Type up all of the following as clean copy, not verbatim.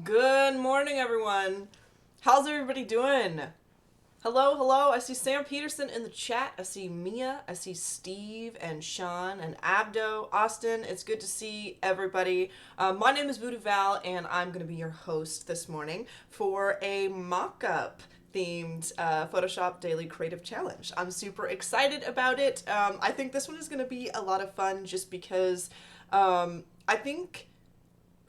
Good morning, everyone. How's everybody doing? Hello, hello. I see Sam Peterson in the chat. I see Mia. I see Steve and Sean and Abdo. Austin, it's good to see everybody. My name is Voodoo Val, and I'm going to be your host this morning for a mock-up themed Photoshop Daily Creative Challenge. I'm super excited about it. I think this one is going to be a lot of fun just because I think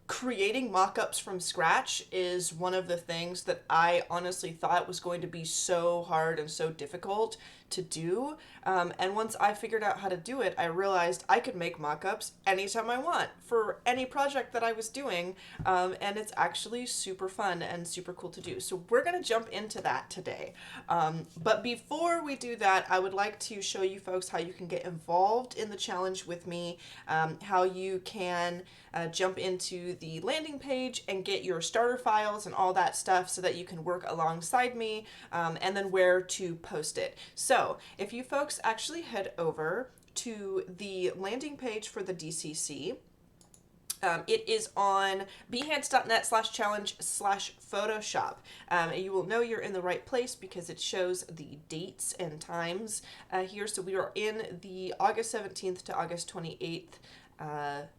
creating mock-ups from scratch is one of the things that I honestly thought was going to be so hard and so difficult to do. And once I figured out how to do it, I realized I could make mock-ups anytime I want for any project that I was doing. And it's actually super fun and super cool to do. So we're going to jump into that today. But before we do that, I would like to show you folks how you can get involved in the challenge with me, how you can jump into the landing page and get your starter files and all that stuff so that you can work alongside me, and then where to post it. So if you folks actually head over to the landing page for the DCC, it is on behance.net/challenge/Photoshop. You will know you're in the right place because it shows the dates and times here. So we are in the August 17th to August 28th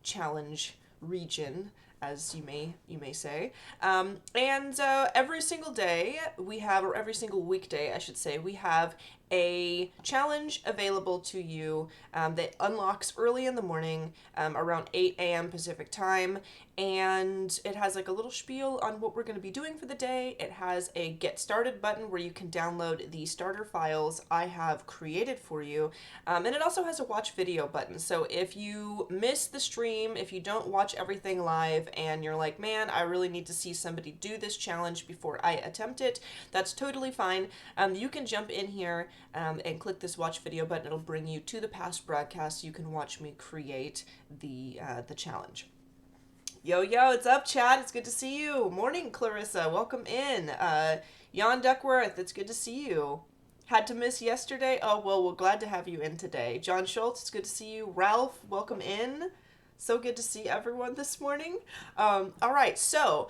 challenge region, as you may say. And every single day we have, or every single weekday I should say, we have a challenge available to you that unlocks early in the morning, around 8 a.m. Pacific time, and it has like a little spiel on what we're going to be doing for the day. It has a get started button where you can download the starter files I have created for you, and it also has a watch video button. So if you miss the stream, if you don't watch everything live and you're like, man, I really need to see somebody do this challenge before I attempt it, that's totally fine. You can jump in here and click this watch video button. It'll bring you to the past broadcast. You can watch me create the challenge. Yo, it's up, Chad. It's good to see you. Morning, Clarissa. Welcome in. Jan Duckworth, it's good to see you. Had to miss yesterday? Oh, well, we're glad to have you in today. John Schultz, it's good to see you. Ralph, welcome in. So good to see everyone this morning. All right, so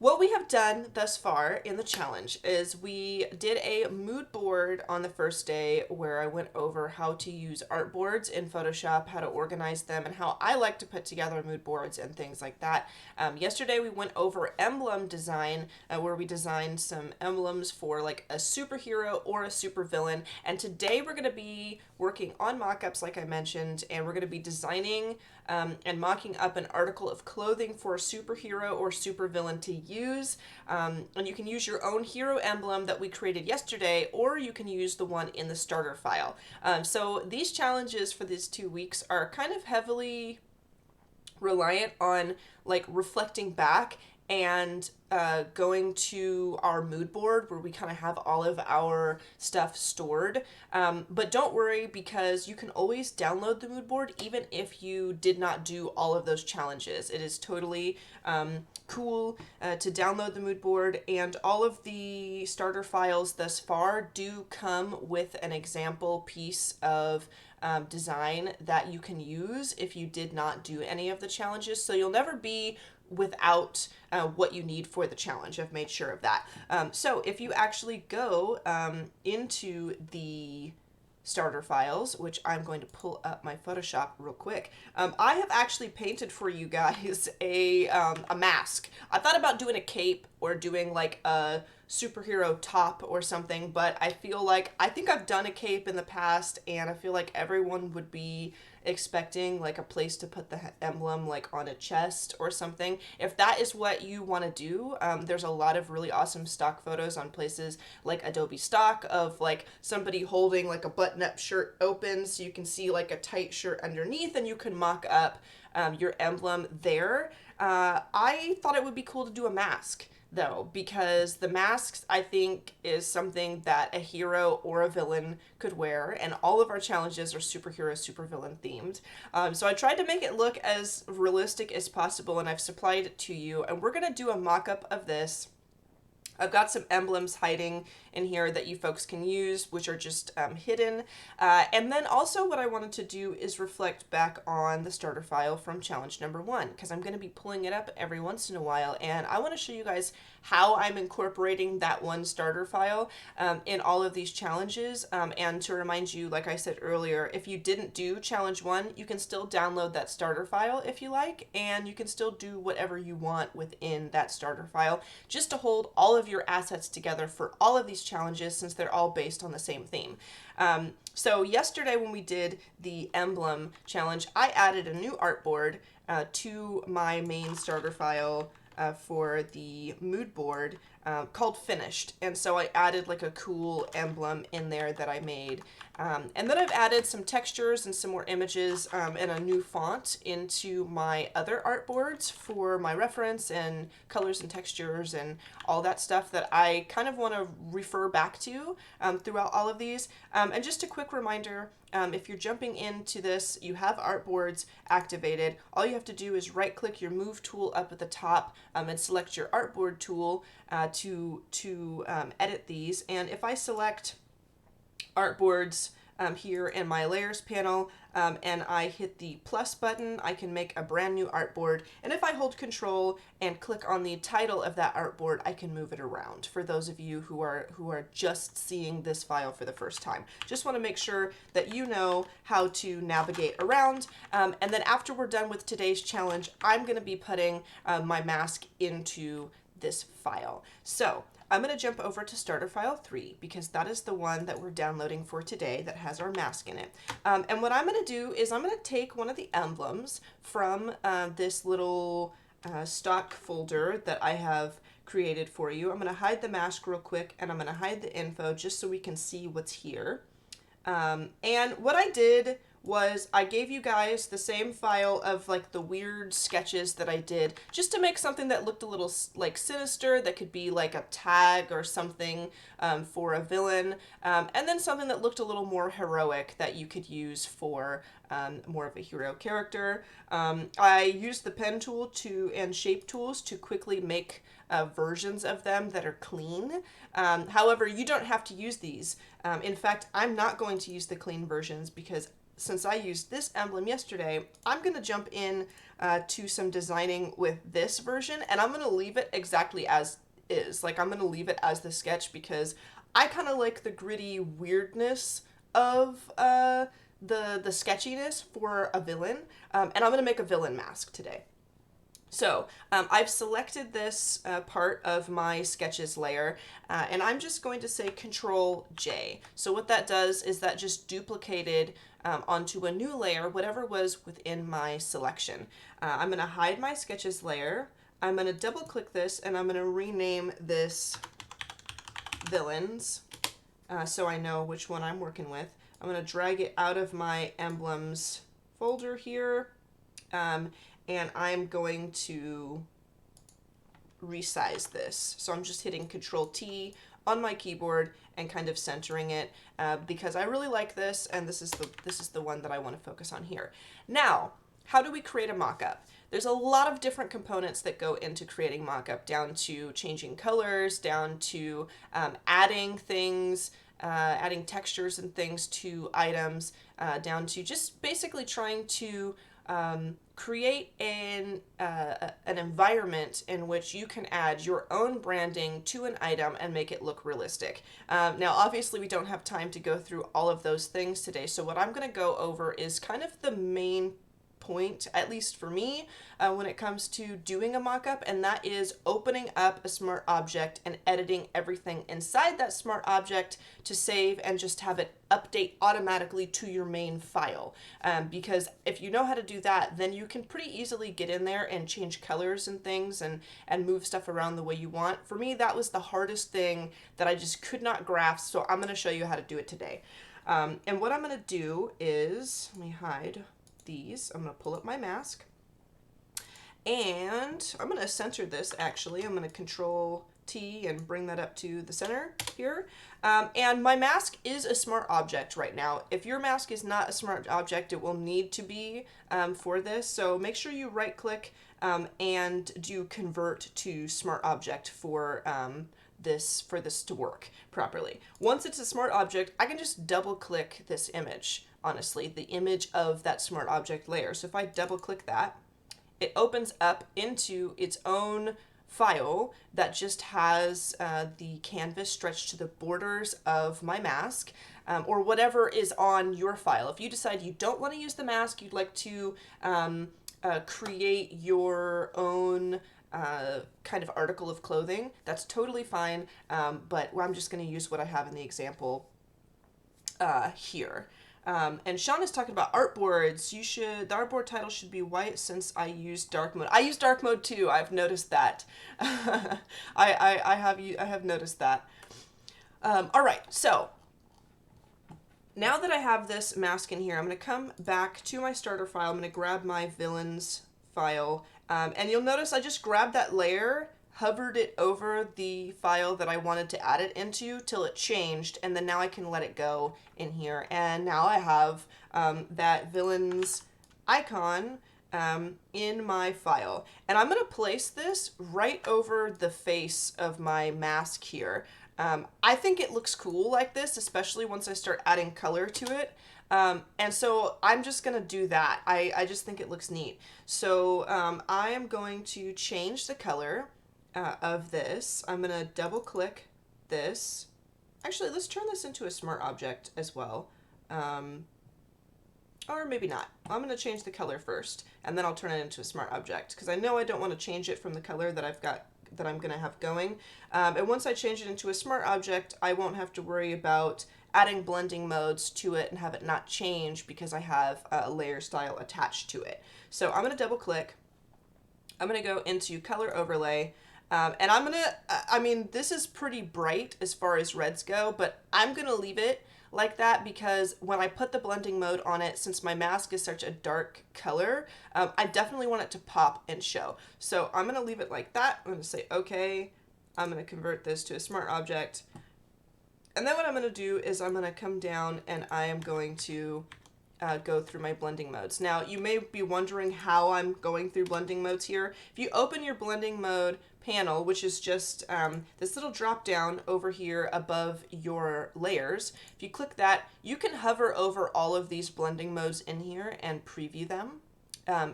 what we have done thus far in the challenge is we did a mood board on the first day where I went over how to use artboards in Photoshop, how to organize them, and how I like to put together mood boards and things like that. Yesterday we went over emblem design, where we designed some emblems for like a superhero or a supervillain. And today we're going to be working on mockups, like I mentioned, and we're going to be designing and mocking up an article of clothing for a superhero or supervillain to use. And you can use your own hero emblem that we created yesterday, or you can use the one in the starter file. So these challenges for these 2 weeks are kind of heavily reliant on like reflecting back and going to our mood board where we kind of have all of our stuff stored. But don't worry, because you can always download the mood board even if you did not do all of those challenges. It is totally cool to download the mood board, and all of the starter files thus far do come with an example piece of design that you can use if you did not do any of the challenges. So you'll never be without what you need for the challenge. I've made sure of that. So if you actually go into the starter files, which I'm going to pull up my Photoshop real quick. I have actually painted for you guys a mask. I thought about doing a cape or doing like a superhero top or something, but I think I've done a cape in the past, and I feel like everyone would be expecting like a place to put the emblem like on a chest or something. If that is what you want to do, there's a lot of really awesome stock photos on places like Adobe Stock of like somebody holding like a button-up shirt open so you can see like a tight shirt underneath, and you can mock up your emblem there. I thought it would be cool to do a mask though, because the masks, I think, is something that a hero or a villain could wear, and all of our challenges are superhero, supervillain themed. So I tried to make it look as realistic as possible, and I've supplied it to you, and we're going to do a mock-up of this. I've got some emblems hiding in here that you folks can use, which are just hidden. And then also what I wanted to do is reflect back on the starter file from challenge number 1, because I'm going to be pulling it up every once in a while, and I want to show you guys how I'm incorporating that one starter file in all of these challenges. And to remind you, like I said earlier, if you didn't do challenge 1, you can still download that starter file if you like, and you can still do whatever you want within that starter file, just to hold all of your assets together for all of these challenges, since they're all based on the same theme. So yesterday when we did the emblem challenge, I added a new artboard to my main starter file for the mood board called Finished. And so I added like a cool emblem in there that I made. And then I've added some textures and some more images and a new font into my other artboards for my reference and colors and textures and all that stuff that I kind of want to refer back to throughout all of these. And just a quick reminder, if you're jumping into this, you have artboards activated. All you have to do is right click your move tool up at the top and select your artboard tool to edit these. And if I select artboards here in my layers panel and I hit the plus button, I can make a brand new artboard. And if I hold control and click on the title of that artboard, I can move it around for those of you who are just seeing this file for the first time. Just want to make sure that you know how to navigate around. And then after we're done with today's challenge, I'm going to be putting my mask into this file. So I'm going to jump over to starter file 3 because that is the one that we're downloading for today that has our mask in it. And what I'm going to do is I'm going to take one of the emblems from this little stock folder that I have created for you. I'm going to hide the mask real quick, and I'm going to hide the info just so we can see what's here. And what I did was I gave you guys the same file of like the weird sketches that I did just to make something that looked a little like sinister, that could be like a tag or something for a villain, and then something that looked a little more heroic that you could use for more of a hero character. I used the pen tool and shape tools to quickly make versions of them that are clean. However, you don't have to use these. In fact, I'm not going to use the clean versions because since I used this emblem yesterday, I'm going to jump in to some designing with this version, and I'm going to leave it exactly as is. Like, I'm going to leave it as the sketch because I kind of like the gritty weirdness of the sketchiness for a villain, and I'm going to make a villain mask today. So I've selected this part of my sketches layer, and I'm just going to say Control J. So what that does is that just duplicated onto a new layer whatever was within my selection. I'm going to hide my sketches layer. I'm going to double click this, and I'm going to rename this Villains so I know which one I'm working with. I'm going to drag it out of my emblems folder here. And I'm going to resize this. So I'm just hitting Control T on my keyboard and kind of centering it because I really like this, and this is the one that I want to focus on here. Now, how do we create a mock-up? There's a lot of different components that go into creating mock-up, down to changing colors, down to adding things, adding textures and things to items, down to just basically trying to create an environment in which you can add your own branding to an item and make it look realistic. Now, obviously, we don't have time to go through all of those things today, so what I'm going to go over is kind of the main point, at least for me, when it comes to doing a mock-up, and that is opening up a smart object and editing everything inside that smart object to save and just have it update automatically to your main file. Because if you know how to do that, then you can pretty easily get in there and change colors and things and move stuff around the way you want. For me, that was the hardest thing that I just could not grasp, so I'm going to show you how to do it today. And what I'm going to do is, let me hide these. I'm going to pull up my mask, and I'm going to center this actually. I'm going to Control T and bring that up to the center here. And my mask is a smart object right now. If your mask is not a smart object, it will need to be for this. So make sure you right click and do convert to smart object for for this to work properly. Once it's a smart object, I can just double click this image, honestly, the image of that smart object layer. So if I double click that, it opens up into its own file that just has the canvas stretched to the borders of my mask, or whatever is on your file. If you decide you don't want to use the mask, you'd like to create your own kind of article of clothing, that's totally fine, but I'm just going to use what I have in the example here. And Sean is talking about artboards. The artboard title should be white since I use dark mode. I use dark mode too. I've noticed that. I have noticed that. All right, so now that I have this mask in here, I'm going to come back to my starter file. I'm going to grab my villains file, and you'll notice I just grabbed that layer, hovered it over the file that I wanted to add it into till it changed, and then now I can let it go in here, and now I have that villains icon in my file. And I'm going to place this right over the face of my mask here. I think it looks cool like this, especially once I start adding color to it. And so I'm just going to do that. I just think it looks neat. So I am going to change the color of this. I'm going to double click this. Actually, let's turn this into a smart object as well. Or maybe not. I'm going to change the color first, and then I'll turn it into a smart object, because I know I don't want to change it from the color that I'm going to have going. And once I change it into a smart object, I won't have to worry about adding blending modes to it and have it not change because I have a layer style attached to it. So I'm going to double click. I'm going to go into color overlay. And I'm going to, I mean, this is pretty bright as far as reds go, but I'm going to leave it like that because when I put the blending mode on it, since my mask is such a dark color, I definitely want it to pop and show. So I'm going to leave it like that. I'm going to say, okay, I'm going to convert this to a smart object. And then what I'm going to do is I'm going to come down and I am going to go through my blending modes. Now, you may be wondering how I'm going through blending modes here. If you open your blending mode panel, which is just this little drop down over here above your layers, if you click that, you can hover over all of these blending modes in here and preview them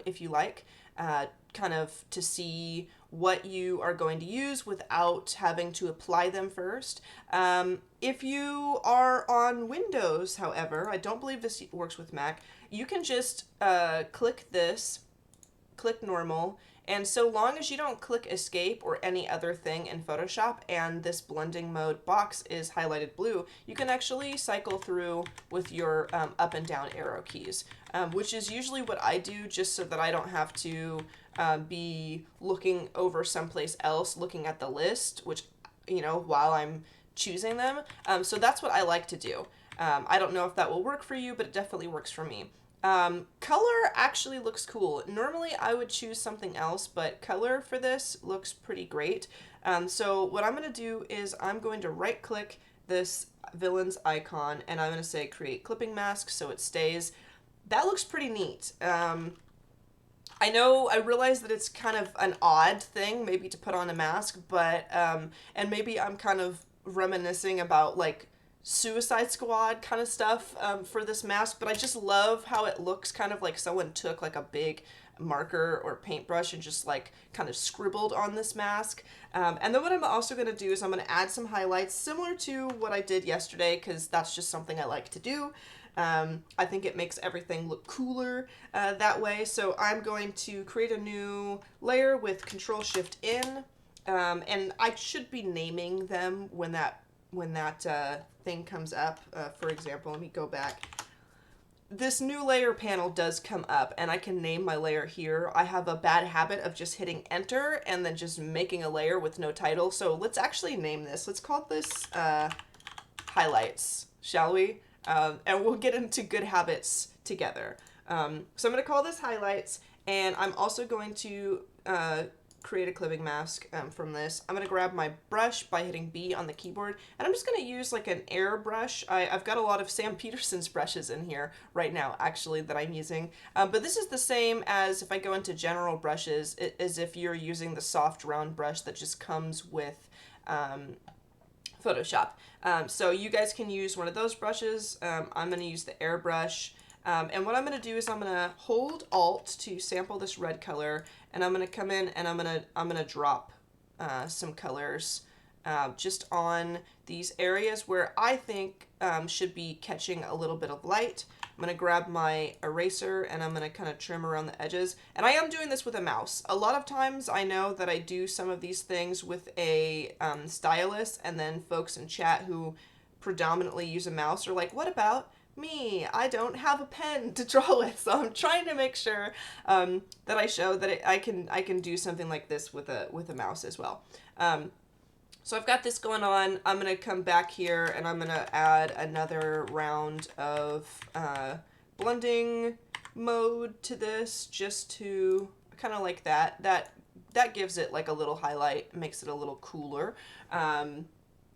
if you like, kind of to see what you are going to use without having to apply them first. If you are on Windows, however, I don't believe this works with Mac, you can just click this, click normal, and so long as you don't click escape or any other thing in Photoshop and this blending mode box is highlighted blue, you can actually cycle through with your up and down arrow keys, which is usually what I do just so that I don't have to be looking over someplace else, looking at the list, which, you know, while I'm choosing them. So that's what I like to do. I don't know if that will work for you, but it definitely works for me. Color actually looks cool. Normally I would choose something else, but color for this looks pretty great. So what I'm going to do is I'm going to right click this villains icon and I'm going to say create clipping mask so it stays. That looks pretty neat. I realize that it's kind of an odd thing maybe to put on a mask, but and maybe I'm kind of reminiscing about like Suicide Squad kind of stuff for this mask, but I just love how it looks kind of like someone took like a big marker or paintbrush and just like kind of scribbled on this mask. And then what I'm also going to do is I'm going to add some highlights similar to what I did yesterday because that's just something I like to do. I think it makes everything look cooler that way. So I'm going to create a new layer with Control-Shift-N, and I should be naming them when that thing comes up. For example, let me go back. This new layer panel does come up and I can name my layer here. I have a bad habit of just hitting enter and then just making a layer with no title. So let's actually name this. Let's call this highlights, shall we? And we'll get into good habits together. So I'm going to call this highlights, and I'm also going to create a clipping mask from this. I'm going to grab my brush by hitting B on the keyboard, and I'm just going to use like an air brush. I've got a lot of Sam Peterson's brushes in here right now, actually, that I'm using. But this is the same as if I go into general brushes, as if you're using the soft round brush that just comes with Photoshop. So you guys can use one of those brushes. I'm going to use the airbrush. And what I'm going to do is I'm going to hold Alt to sample this red color, and I'm going to come in and I'm going to drop some colors just on these areas where I think should be catching a little bit of light. I'm going to grab my eraser and I'm going to kind of trim around the edges. And I am doing this with a mouse. A lot of times I know that I do some of these things with a stylus, and then folks in chat who predominantly use a mouse are like, what about me? I don't have a pen to draw with. So I'm trying to make sure that I show that I can do something like this with a mouse as well. So I've got this going on. I'm going to come back here and I'm going to add another round of blending mode to this, just to kind of like that. That gives it like a little highlight, makes it a little cooler. And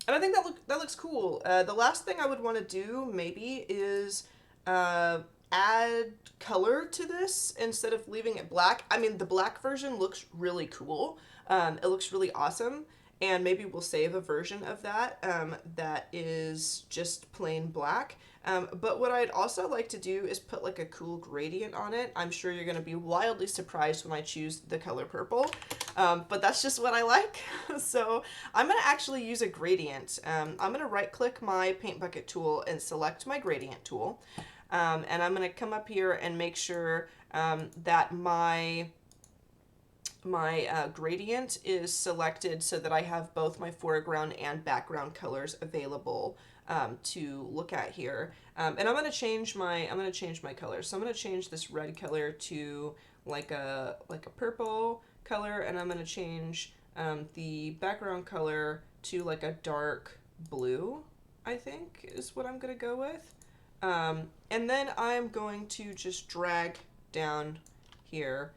I think that looks cool. The last thing I would want to do maybe is add color to this instead of leaving it black. I mean, the black version looks really cool. It looks really awesome. And maybe we'll save a version of that that is just plain black. But what I'd also like to do is put like a cool gradient on it. I'm sure you're going to be wildly surprised when I choose the color purple. But that's just what I like. So I'm going to actually use a gradient. I'm going to right click my paint bucket tool and select my gradient tool. And I'm going to come up here and make sure that my gradient is selected so that I have both my foreground and background colors available to look at here. And I'm going to change my color. So I'm going to change this red color to like a purple color, and I'm going to change the background color to like a dark blue, I think is what I'm going to go with. And then I'm going to just drag down here,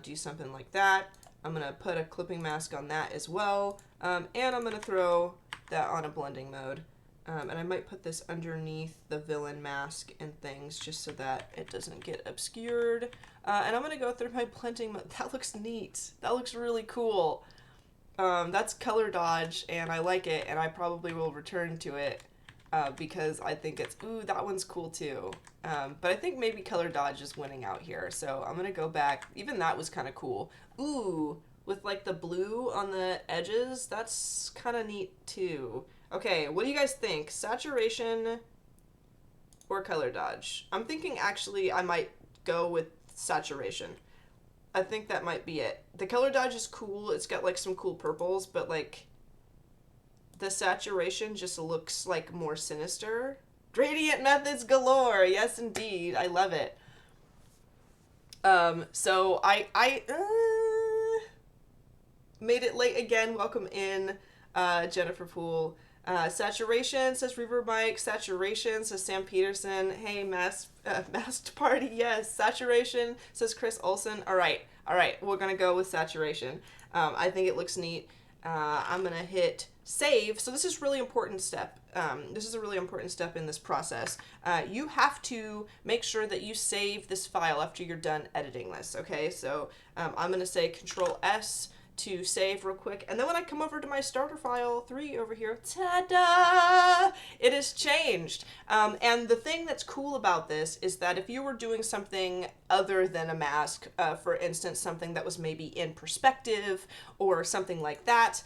do something like that. I'm going to put a clipping mask on that as well. And I'm going to throw that on a blending mode. And I might put this underneath the villain mask and things just so that it doesn't get obscured. And I'm going to go through my blending mode. That looks neat. That looks really cool. That's color dodge, and I like it, and I probably will return to it. Because I think it's, ooh, that one's cool too. But I think maybe color dodge is winning out here. So I'm going to go back. Even that was kind of cool. Ooh, with like the blue on the edges, that's kind of neat too. Okay, what do you guys think? Saturation or color dodge? I'm thinking actually I might go with saturation. I think that might be it. The color dodge is cool. It's got like some cool purples, but like the saturation just looks like more sinister. Gradient methods galore. Yes, indeed. I love it. So I made it late again. Welcome in, Jennifer Poole. Saturation says Reverb Mike. Saturation says Sam Peterson. Hey, masked party. Yes. Saturation says Chris Olson. All right. We're gonna go with saturation. I think it looks neat. I'm gonna hit save. So this is really important step. This is a really important step in this process. You have to make sure that you save this file after you're done editing this. Okay, so I'm gonna say Control S to save real quick, and then when I come over to my starter file 3 over here, ta-da! It has changed. And the thing that's cool about this is that if you were doing something other than a mask, for instance, something that was maybe in perspective or something like that,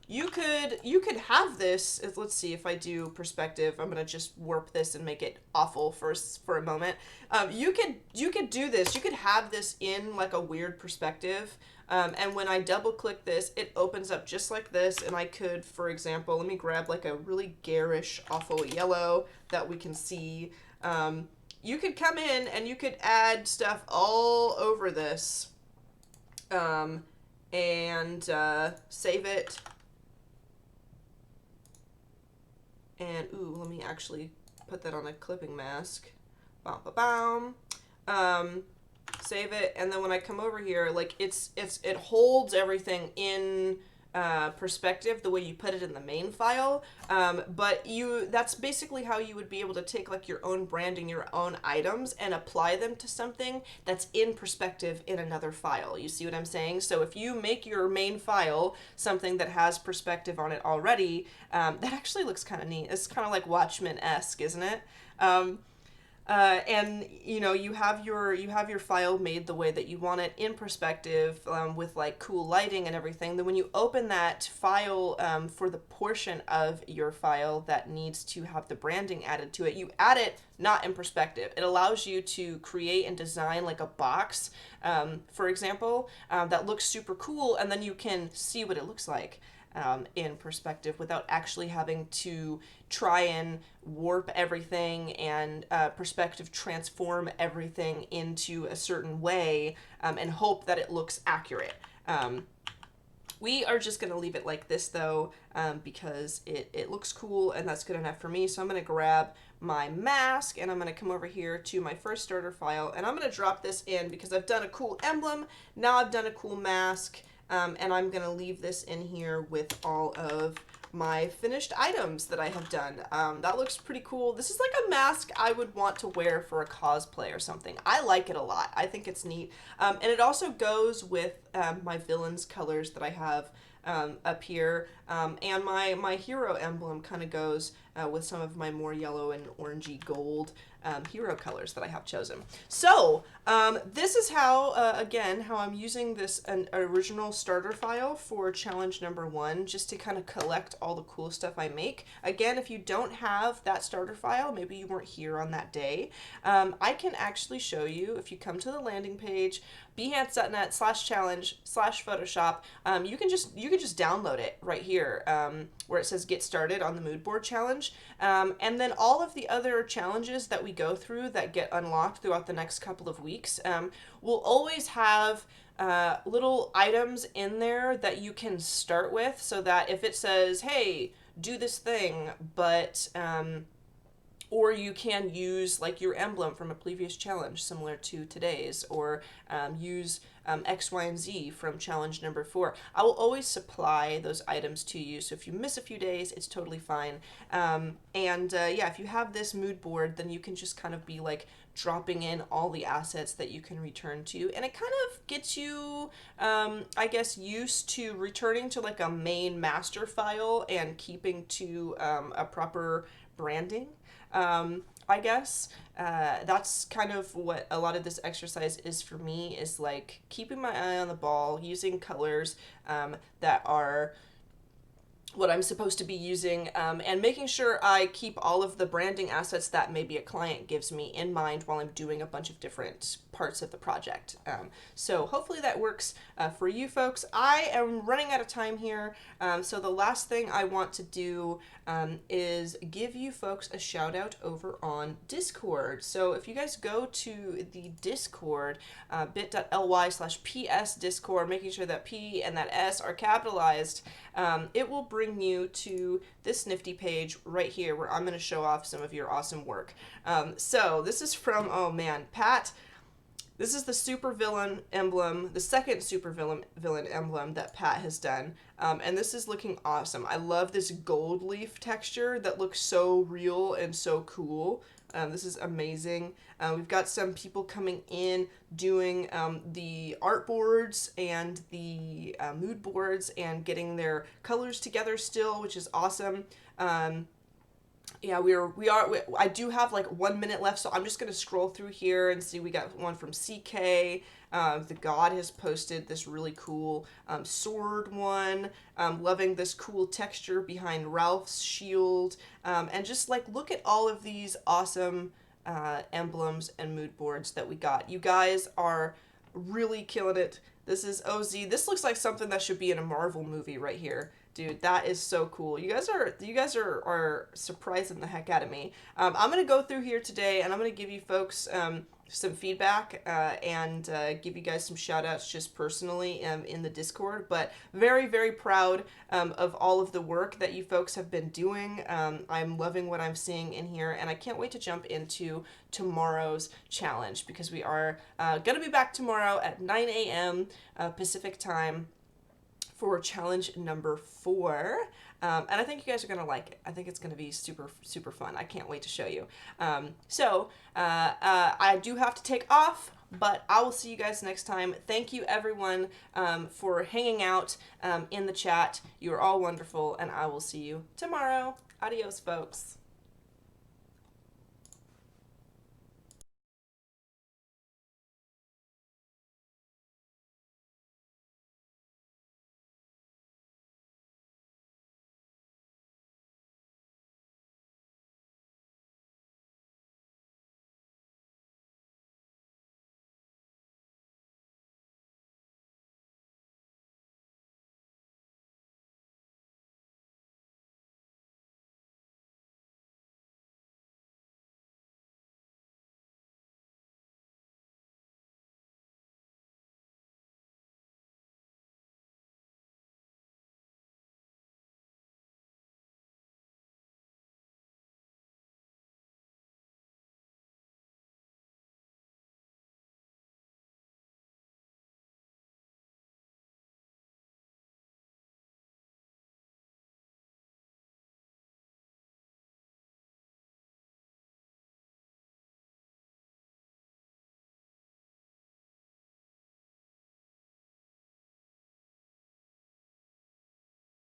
you could have this. Let's see if I do perspective. I'm gonna just warp this and make it awful for a moment. You could do this. You could have this in like a weird perspective. And when I double click this, it opens up just like this. And I could, for example, let me grab like a really garish, awful yellow that we can see. You could come in and you could add stuff all over this. And save it. And, ooh, let me actually put that on a clipping mask. Save it, and then when I come over here, like it holds everything in perspective the way you put it in the main file, but that's basically how you would be able to take like your own branding, your own items, and apply them to something that's in perspective in another file. You see what I'm saying? So if you make your main file something that has perspective on it already, that actually looks kind of neat. It's kind of like Watchmen-esque, isn't it? And you have your file made the way that you want it in perspective, with like cool lighting and everything. Then when you open that file, for the portion of your file that needs to have the branding added to it, you add it not in perspective. It allows you to create and design like a box, for example, that looks super cool, and then you can see what it looks like in perspective without actually having to try and warp everything and perspective transform everything into a certain way, and hope that it looks accurate. We are just going to leave it like this though, because it looks cool and that's good enough for me. So I'm going to grab my mask and I'm going to come over here to my first starter file and I'm going to drop this in because I've done a cool emblem. Now I've done a cool mask. And I'm going to leave this in here with all of my finished items that I have done. That looks pretty cool. This is like a mask I would want to wear for a cosplay or something. I like it a lot. I think it's neat. And it also goes with my villain's colors that I have up here. And my hero emblem kind of goes with some of my more yellow and orangey gold hero colors that I have chosen. So this is how, again, how I'm using an original starter file for challenge number 1, just to kind of collect all the cool stuff I make. Again, if you don't have that starter file, maybe you weren't here on that day, I can actually show you, if you come to the landing page, behance.net/challenge/Photoshop, you can just download it right here, where it says get started on the mood board challenge. And then all of the other challenges that we go through that get unlocked throughout the next couple of weeks, will always have little items in there that you can start with, so that if it says, hey, do this thing, but or you can use like your emblem from a previous challenge similar to today's, or use X, Y, and Z from challenge number 4. I will always supply those items to you, so if you miss a few days, it's totally fine. Yeah, if you have this mood board, then you can just kind of be like dropping in all the assets that you can return to, and it kind of gets you, I guess, used to returning to like a main master file and keeping to a proper branding. I guess that's kind of what a lot of this exercise is for me, is like keeping my eye on the ball, using colors that are what I'm supposed to be using, and making sure I keep all of the branding assets that maybe a client gives me in mind while I'm doing a bunch of different parts of the project. So hopefully that works for you folks. I am running out of time here, so the last thing I want to do is give you folks a shout out over on Discord. So if you guys go to the Discord, bit.ly/PS Discord, making sure that P and that S are capitalized, it will bring you to this nifty page right here where I'm going to show off some of your awesome work. So this is from, oh man, Pat. This is the supervillain emblem, the second supervillain emblem that Pat has done. And this is looking awesome. I love this gold leaf texture that looks so real and so cool. This is amazing. We've got some people coming in doing the art boards and the mood boards and getting their colors together still, which is awesome. Yeah, I do have like 1 minute left, so I'm just going to scroll through here and see. We got one from CK. The God has posted this really cool sword one. Loving this cool texture behind Ralph's shield. And just like look at all of these awesome emblems and mood boards that we got. You guys are really killing it. This is OZ. This looks like something that should be in a Marvel movie right here. Dude, that is so cool. You guys are surprising the heck out of me. I'm going to go through here today, and I'm going to give you folks some feedback and give you guys some shout outs just personally in the Discord. But very, very proud of all of the work that you folks have been doing. I'm loving what I'm seeing in here, and I can't wait to jump into tomorrow's challenge, because we are going to be back tomorrow at 9 a.m. Pacific time for challenge number 4. And I think you guys are going to like it. I think it's going to be super, super fun. I can't wait to show you. I do have to take off, but I will see you guys next time. Thank you, everyone, for hanging out in the chat. You are all wonderful, and I will see you tomorrow. Adios, folks.